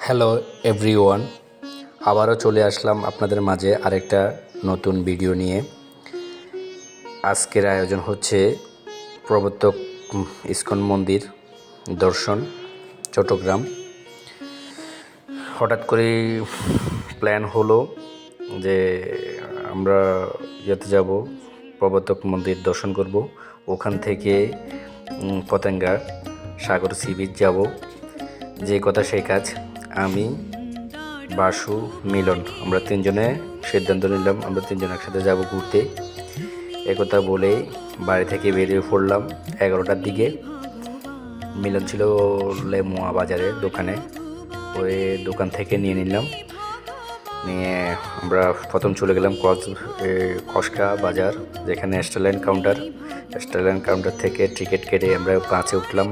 Hello everyone, আবারও চলে আসলাম আপনাদের মাঝে আরেকটা নতুন ভিডিও নিয়ে। আজকের আয়োজন হচ্ছে প্রবর্তক ইস্কন মন্দির দর্শন, চট্টগ্রাম। হঠাৎ করেই প্ল্যান হলো যে আমরা যাব, প্রবর্তক মন্দির দর্শন করব। ওখান থেকে পতেঙ্গা সাগর সি বিচ যাব। যে কথা সেই কাজ। আমি, বাসু, মিলন, আমরা তিনজনে সিদ্ধান্ত নিলাম আমরা তিনজন একসাথে যাব ঘুরতে। একথা বলেই বাড়ি থেকে বেরিয়ে পড়লাম 11টার দিকে। মিলন ছিল লেমুয়া বাজারে দোকানে, ওই দোকান থেকে নিয়ে নিলাম। নিয়ে আমরা প্রথম চলে গেলাম কসকা বাজার, যেখানে স্টারলাইন কাউন্টার থেকে টিকিট কেটে আমরা বাসে উঠলাম।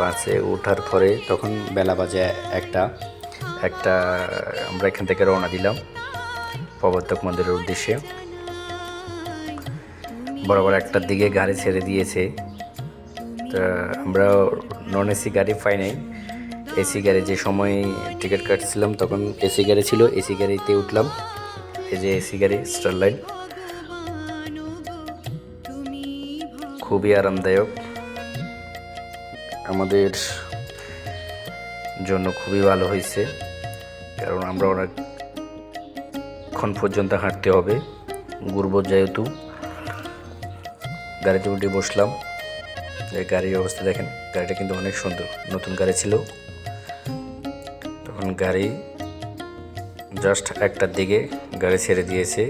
বাসে ওঠার পরে তখন বেলা বাজে একটা আমরা এখান থেকে রওনা দিলাম প্রবর্তক মন্দিরের উদ্দেশ্যে। বরাবর 1টার দিকে গাড়ি ছেড়ে দিয়েছে। তা আমরা নন এসি গাড়ি পাই নাই, এসি গাড়ি যে সময় টিকিট কাটছিলাম তখন এসি গাড়ি ছিল, এসি গাড়িতে উঠলাম। এই যে এসি গাড়ি স্টারলাইন, খুবই আরামদায়ক, আমাদের জন্য খুবই ভালো হয়েছে, কারণ আমরা অনেকক্ষণ পর্যন্ত হাঁটতে হবে, ঘুরবো যেহেতু। গাড়িতে উঠে বসলাম। এই গাড়ির অবস্থা দেখেন, গাড়িটা কিন্তু অনেক সুন্দর, নতুন গাড়ি ছিল। তখন গাড়ি জাস্ট 1টার দিকে গাড়ি ছেড়ে দিয়েছে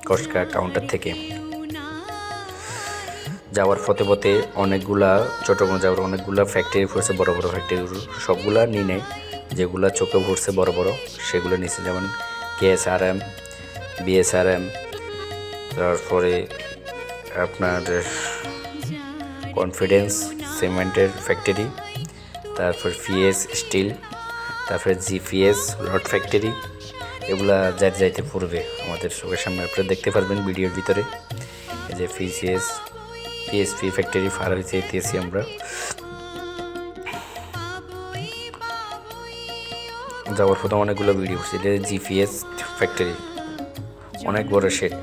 কসকা কাউন্টার থেকে। যাওয়ার পথে পথে চট্টগ্রাম যাওয়ার অনেকগুলা ফ্যাক্টরি পড়ছে, বড় বড় ফ্যাক্টরি, সবগুলা নিয়ে নেয়। যেগুলা চোখে পড়ছে বড় বড় সেগুলো নিচ্ছে, যেমন KSRM, BSRM, তারপরে আপনার কনফিডেন্স সিমেন্টের ফ্যাক্টরি, তারপর PS স্টিল, তারপরে GPS রড ফ্যাক্টরি। এগুলা যাইতে পড়বে আমাদের চোখের সামনে, আপনারা দেখতে পারবেন ভিডিওর ভিতরে। এই যে PSP ফ্যাক্টরি ফার হয়েছে, এতেছি আমরা। যাওয়ার পথে অনেকগুলো ভিডিও করছি। এটা GPS ফ্যাক্টরি, অনেক বড় শেড।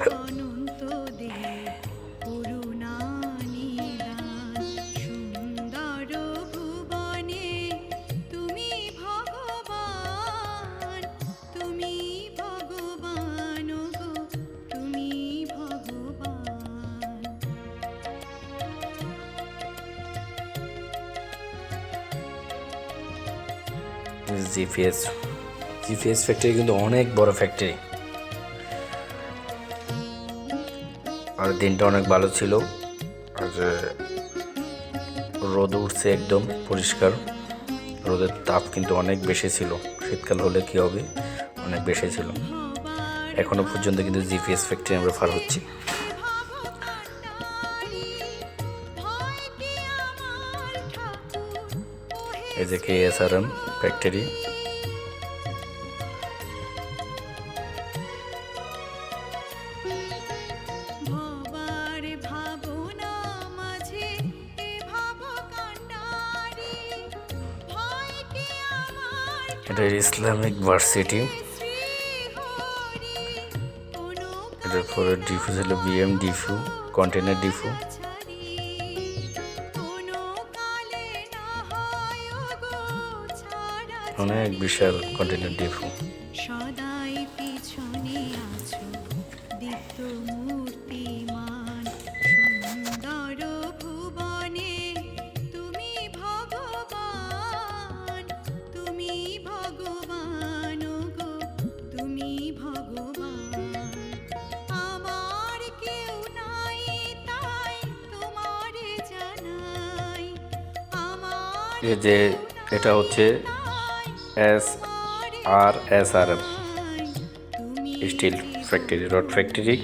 জিপিএস ফ্যাক্টরি কিন্তু অনেক বড় ফ্যাক্টরি। আর দিনটা অনেক ভালো ছিল, আর রোদ উঠছে একদম পরিষ্কার। রোদের তাপ কিন্তু অনেক বেশি ছিল, শীতকাল হলে কি হবে, অনেক বেশি ছিল। এখনো পর্যন্ত কিন্তু জিপিএস ফ্যাক্টরি আমরা পার হচ্ছি। এই যে KSRM ফ্যাক্টরি। এটা ইসলামিক ভার্সিটি। এটার পরে ডিফু ছিল BM ডিফু, কন্টেনার ডিফু। অনেক বিশাল কন্টেনার ডিপো। এই যে এটা হচ্ছে SRSRM steel factory, rod factory.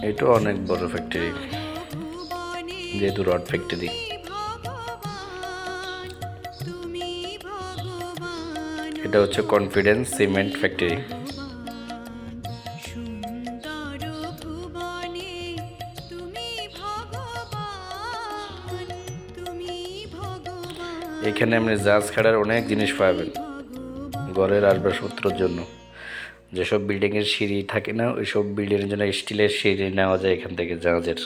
এটা অনেক বড় ফ্যাক্টরি, যেহেতু রড ফ্যাক্টরি। এটা হচ্ছে কনফিডেন্স সিমেন্ট ফ্যাক্টরি। এখানে আপনি জাহাজ খাড়ার অনেক জিনিস পাবেন ঘরের আসবাবপত্রের জন্য। যেসব বিল্ডিংয়ের সিঁড়ি থাকে না, ওই সব বিল্ডিংয়ের জন্য স্টিলের সিঁড়ি নেওয়া যায় এখান থেকে জাহাজের।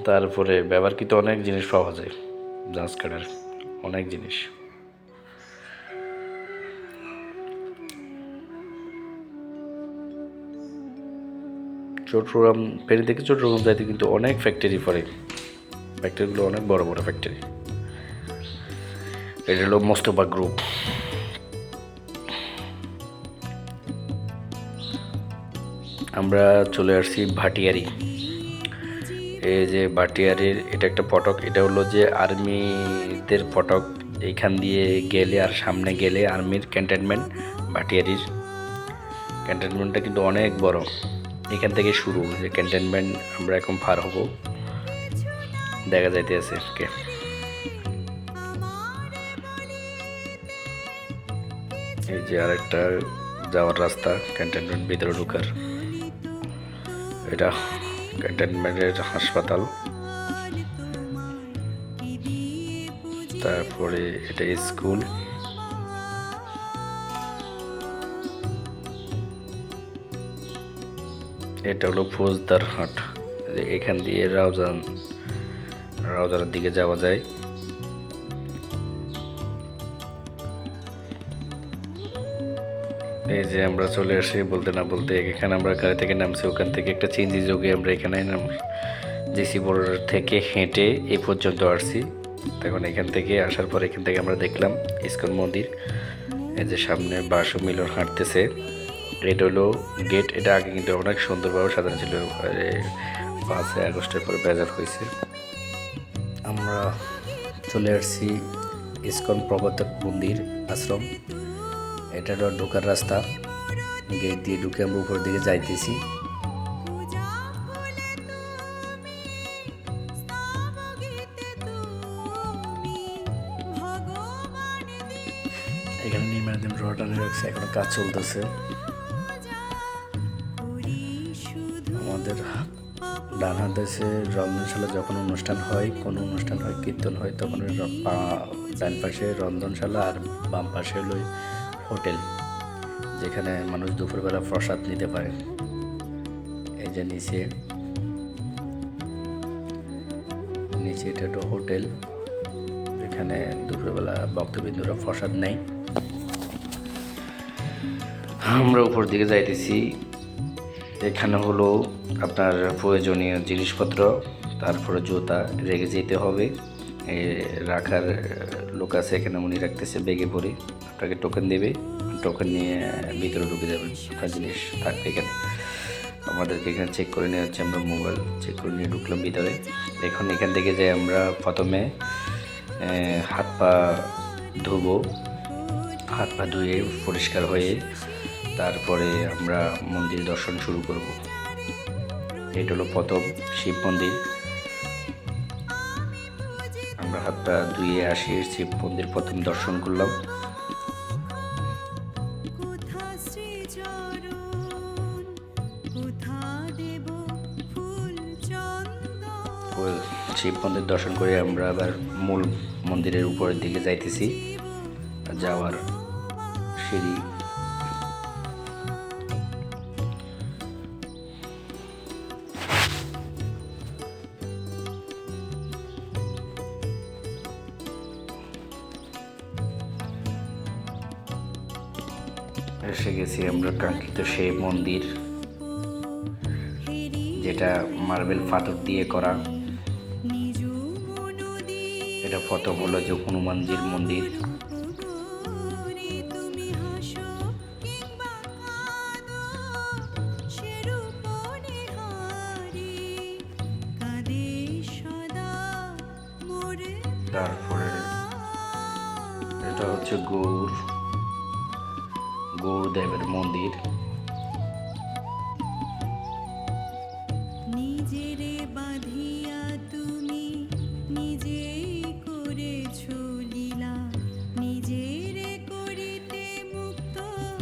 তারপরে ব্যবহারকৃত অনেক জিনিস পাওয়া যায় জাহাজ কাটার, অনেক জিনিস। চট্টগ্রাম ফেরি থেকে চট্টগ্রাম যাইতে কিন্তু অনেক ফ্যাক্টরি পড়ে, ফ্যাক্টরিগুলো অনেক বড় বড় ফ্যাক্টরি। এটা হলো মোস্তফা গ্রুপ। আমরা চলে আসছি ভাটিয়ারি। এই যে ভাটিয়ারির এটা একটা ফটক, এটা হলো যে আর্মিদের ফটক। এইখান দিয়ে গেলে আর সামনে গেলে আর্মির ক্যান্টনমেন্ট। ভাটিয়ারির ক্যান্টনমেন্টটা কিন্তু অনেক বড়, এখান থেকে শুরু যে ক্যান্টনমেন্ট। আমরা এখন পার হব, দেখা যাইতে আছে কে। এই যে আরেকটা যাওয়ার রাস্তা ক্যান্টনমেন্ট ভিতরে ঢোকার, এটা ক্যান্টনমেন্টের হাসপাতাল। তারপরে এটা স্কুল। এটা হলো ফৌজদার হাট। এখান দিয়ে রাউজানের দিকে যাওয়া যায়। এই যে আমরা চলে আসি বলতে না বলতে, এখানে আমরা গাড়ি থেকে নামছি, ওখান থেকে একটা চেঞ্জি যোগে আমরা এখানে জিসি বর্ডার থেকে হেঁটে এ পর্যন্ত আসছি। তখন এখান থেকে আসার পর এখান থেকে আমরা দেখলাম ইসকন মন্দির। এই যে সামনে বাসু মিলন হাঁটতেছে, এটা হলো গেট। এটা আগে কিন্তু অনেক সুন্দরভাবে সাজানো ছিল, 5 আগস্টের পরে বেজার হয়েছে। আমরা চলে আসছি ইসকন প্রবর্তক মন্দির আশ্রম। এটা হলো ঢোকার রাস্তা, গেট দিয়ে ঢুকে আমরা উপর দিকে যাইতেছি। এখানে নির্মাণাধীন রটারি রাখছে, এখন কাজ চলতেছে। আমাদের ডান হাত দেশে রন্ধনশালা যখন অনুষ্ঠান হয়, কোনো অনুষ্ঠান হয়, কীর্তন হয়, তখন ডান পাশে রন্ধনশালা আর বাম পাশে হলো হোটেল, যেখানে মানুষ দুপুরবেলা প্রসাদ নিতে পারে। এই যে নিচে এটা একটা হোটেল, এখানে দুপুরবেলা ভক্তবৃন্দরা প্রসাদ নেয়। আমরা উপর দিকে যাইতেছি। এখানে হলো আপনার প্রয়োজনীয় জিনিসপত্র, তারপরে জুতা রেখে যেতে হবে। রাখার লোক আছে এখানে, উনি রাখতেছে ব্যাগে পরে। আপনাকে টোকেন দেবে, টোকেন নিয়ে ভিতরে ঢুকে যাবেন, আপনার জিনিস থাকবে এখানে। আমাদেরকে এখানে চেক করে নিয়ে হচ্ছে, আমরা মোবাইল চেক করে নিয়ে ঢুকলাম ভিতরে। এখন এখান থেকে যে আমরা প্রথমে হাত পা ধুবো, হাত পা ধুয়ে পরিষ্কার হয়ে তারপরে আমরা মন্দির দর্শন শুরু করব। এটা হলো প্রথম শিব মন্দির। আমরা হাত পা ধুয়ে আসি, শিব মন্দির প্রথম দর্শন করলাম। শিব মন্দির দর্শন করে আমরা আবার মূল মন্দিরের উপরের দিকে যাইতেছি। যাওয়ার সিঁড়ি, এসে গেছি আমরা কাঙ্ক্ষিত সেই মন্দির, যেটা মার্বেল পাথর দিয়ে করা। এটা প্রথম হলো যে হনুমানজির মন্দির। তারপরে এটা হচ্ছে গৌরদেবের মন্দির।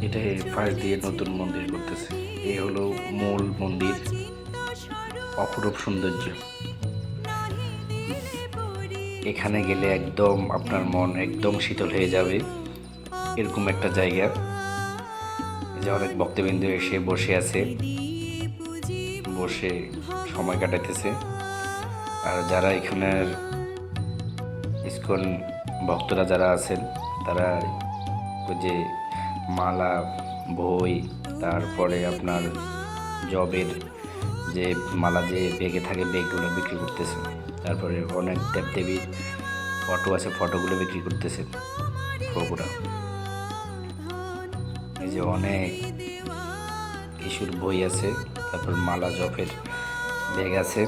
এটা ফাঁস দিয়ে নতুন মন্দির করতেছে। এই হলো মূল মন্দির, অপরূপ সৌন্দর্য। এখানে গেলে একদম আপনার মন একদম শীতল হয়ে যাবে, এরকম একটা জায়গা। এই যে অনেক ভক্তবৃন্দ এসে বসে আছে, বসে সময় কাটাইতেছে। আর যারা এখানের ইসকন ভক্তরা যারা আছেন, তারা ওই যে মালা, বই, তারপরে আপনার জবের যে মালা যে বেগে থাকে, বেগগুলো বিক্রি করতেছে। তারপরে অনেক দেবদেবীর ফটো আছে, ফটোগুলো বিক্রি করতেছে প্রভুরা। এই যে অনেক কিছুর বই আছে, তারপর মালা জপের বেগ আছে।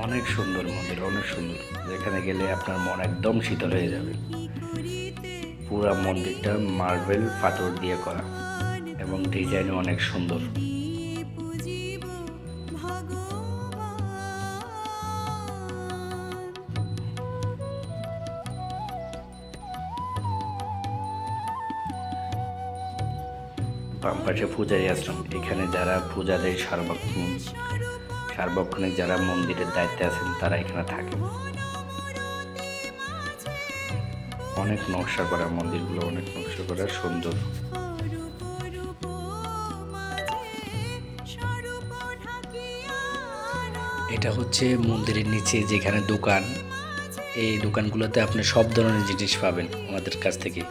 অনেক সুন্দর মন্দির, অনেক সুন্দর। যেখানে গেলে আপনার মন একদম শীতল হয়ে যাবে। পুরা মন্দিরটা মার্বেল পাথর দিয়ে করা এবং ডিজাইনও অনেক সুন্দর। বাম পাশে পূজারী আশ্রম, এখানে যারা পূজা দেয় সার্বক্ষণিক যারা মন্দিরের দায়িত্বে আছেন তারা এখানে থাকে। অনেক নকশা করা মন্দিরগুলো, অনেক নকশা করা, সুন্দর। এটা হচ্ছে মন্দিরের নিচে যেখানে দোকান, এই দোকানগুলোতে আপনি সব ধরনের জিনিস পাবেন ওনাদের কাছ থেকে।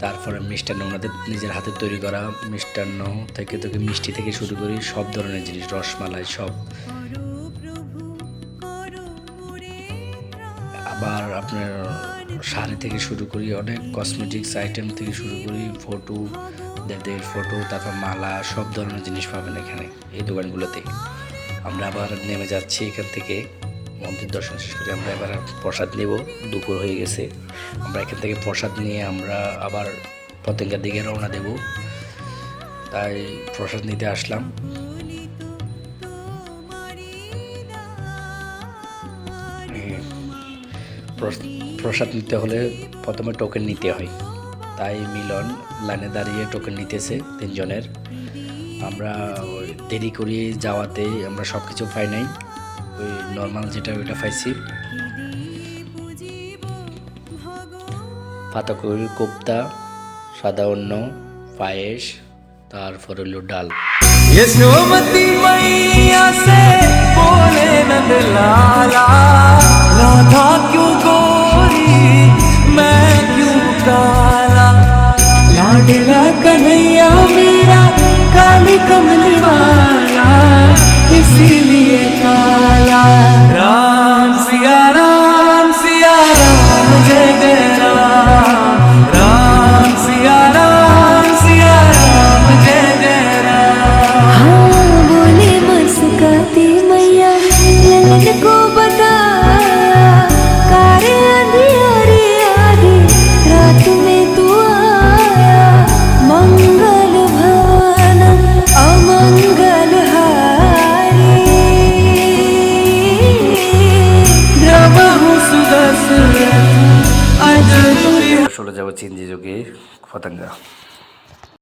তারপরে মিষ্টান্ন, ওনাদের নিজের হাতে তৈরি করা মিষ্টান্ন থেকে মিষ্টি থেকে শুরু করে সব ধরনের জিনিস, রসমালাই সব। আবার আপনার শাড়ি থেকে শুরু করি, অনেক কসমেটিক্স আইটেম থেকে শুরু করি, ফটো, দেবদেবীর ফটো, তারপর মালা, সব ধরনের জিনিস পাবেন এখানে এই দোকানগুলোতে। আমরা আবার নেমে যাচ্ছি এখান থেকে। মন্দির দর্শন শেষ করে আমরা এবার প্রসাদ নেব, দুপুর হয়ে গেছে। আমরা এখান থেকে প্রসাদ নিয়ে আমরা আবার পতেঙ্গার দিকে রওনা দেব। তাই প্রসাদ নিতে আসলাম। প্রসাদ নিতে হলে প্রথমে টোকেন নিতে হয়, তাই মিলন লাইনে দাঁড়িয়ে টোকেন নিতেছে 3 জনের। আমরা দেরি করে যাওয়াতে আমরা সব কিছু পাই নাই, ওই নর্মাল যেটা ওইটা পাইছি। পাতাকপি, কোপ্তা, সাদা অন্ন, পায়েস, তারপর হলো ডাল। यशोमती मैया से बोले नंद लाला, राधा क्यों गोरी मैं क्यों काला, लाडला कन्हैया मेरा काली कमली वाला, इसीलिए काला। राम सिया राम जय जय राम, राम सिया राम जय जय राम। हाँ बोले मुस्काती मैया ललन को बताया, कारे अंधियारी आधी रात में तू आया, मंगल भवन अमंगल हारी, द्रवहु सुदर्शन अजय। চলে যাব চিঞ্জি যোগে পতেঙ্গা।